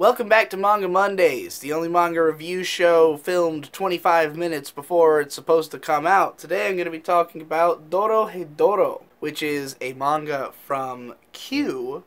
Welcome back to Manga Mondays, the only manga review show filmed 25 minutes before it's supposed to come out. Today I'm going to be talking about Dorohedoro, which is a manga from Q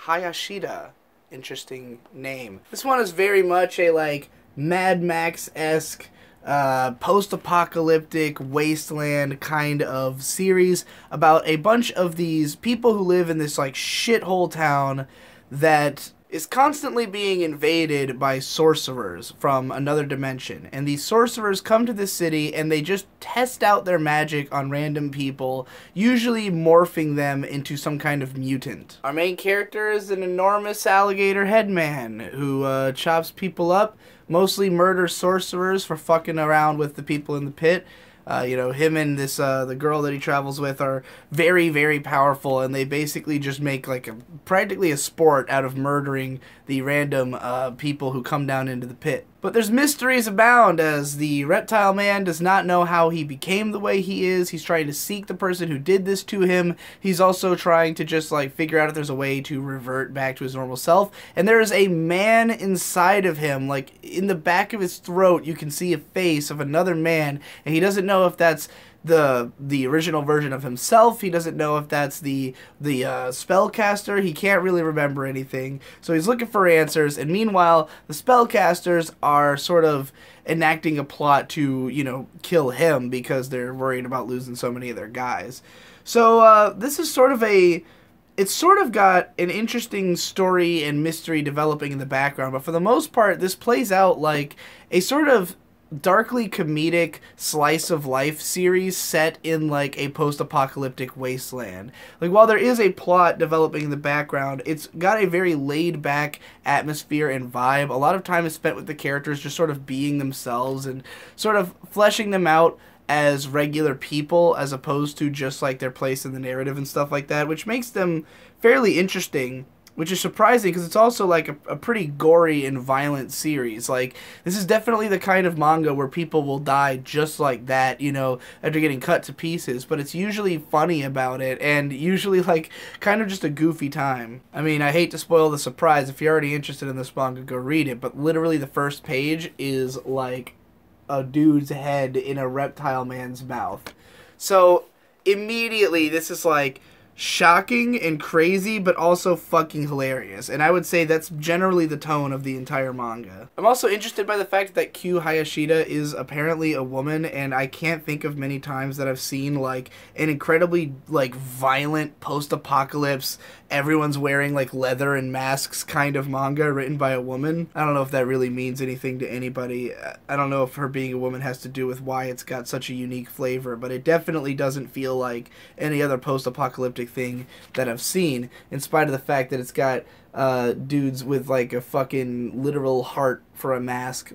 Hayashida. Interesting name. This one is very much a Mad Max-esque post-apocalyptic wasteland kind of series about a bunch of these people who live in this shithole town that is constantly being invaded by sorcerers from another dimension. And these sorcerers come to this city and they just test out their magic on random people, usually morphing them into some kind of mutant. Our main character is an enormous alligator headman who chops people up, mostly murders sorcerers for fucking around with the people in the pit. Him and this the girl that he travels with are very, very powerful, and they basically just make practically a sport out of murdering the random people who come down into the pit. But there's mysteries abound, as the reptile man does not know how he became the way he is. He's trying to seek the person who did this to him. He's also trying to just figure out if there's a way to revert back to his normal self. And there is a man inside of him, in the back of his throat you can see a face of another man, and he doesn't know if that's the original version of himself. He doesn't know if that's the spellcaster. He can't really remember anything, so he's looking for answers. And meanwhile, the spellcasters are sort of enacting a plot to kill him because they're worried about losing so many of their guys. So this is it's sort of got an interesting story and mystery developing in the background, but for the most part this plays out like a sort of darkly comedic slice of life series set in a post-apocalyptic wasteland. While there is a plot developing in the background, it's got a very laid-back atmosphere and vibe. A lot of time is spent with the characters just sort of being themselves and sort of fleshing them out as regular people, as opposed to just their place in the narrative and stuff like that, which makes them fairly interesting. Which is surprising because it's also a pretty gory and violent series. This is definitely the kind of manga where people will die just like that, after getting cut to pieces. But it's usually funny about it, and usually kind of just a goofy time. I mean, I hate to spoil the surprise. If you're already interested in this manga, go read it. But literally the first page is a dude's head in a reptile man's mouth. So immediately this is shocking and crazy, but also fucking hilarious. And I would say that's generally the tone of the entire manga. I'm also interested by the fact that Q Hayashida is apparently a woman, and I can't think of many times that I've seen an incredibly violent post-apocalypse, everyone's wearing leather and masks kind of manga written by a woman. I don't know if that really means anything to anybody. I don't know if her being a woman has to do with why it's got such a unique flavor, but it definitely doesn't feel like any other post-apocalyptic thing that I've seen, in spite of the fact that it's got dudes with a fucking literal heart for a mask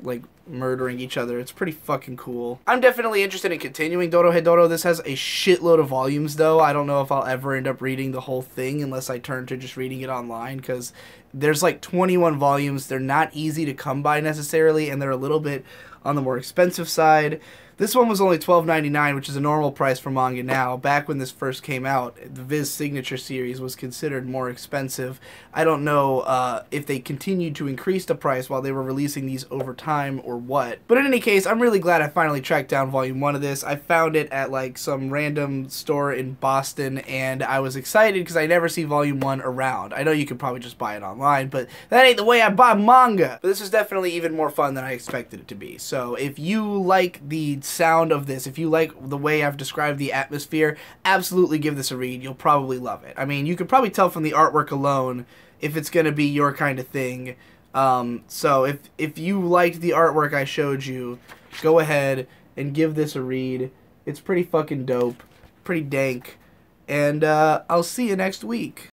murdering each other. It's pretty fucking cool. I'm definitely interested in continuing Dorohedoro. This has a shitload of volumes though. I don't know if I'll ever end up reading the whole thing unless I turn to just reading it online, because there's 21 volumes. They're not easy to come by necessarily, and they're a little bit on the more expensive side. This one was only $12.99, which is a normal price for manga now. Back when this first came out, the Viz Signature series was considered more expensive. I don't know if they continued to increase the price while they were releasing these over time or what. But in any case, I'm really glad I finally tracked down volume 1 of this. I found it at some random store in Boston, and I was excited because I never see volume 1 around. I know you could probably just buy it online, but that ain't the way I buy manga. But this is definitely even more fun than I expected it to be. So if you like the sound of this, if you like the way I've described the atmosphere, absolutely give this a read. You'll probably love it. I mean, you could probably tell from the artwork alone if it's going to be your kind of thing. So if you liked the artwork I showed you, go ahead and give this a read. It's pretty fucking dope, pretty dank, and I'll see you next week.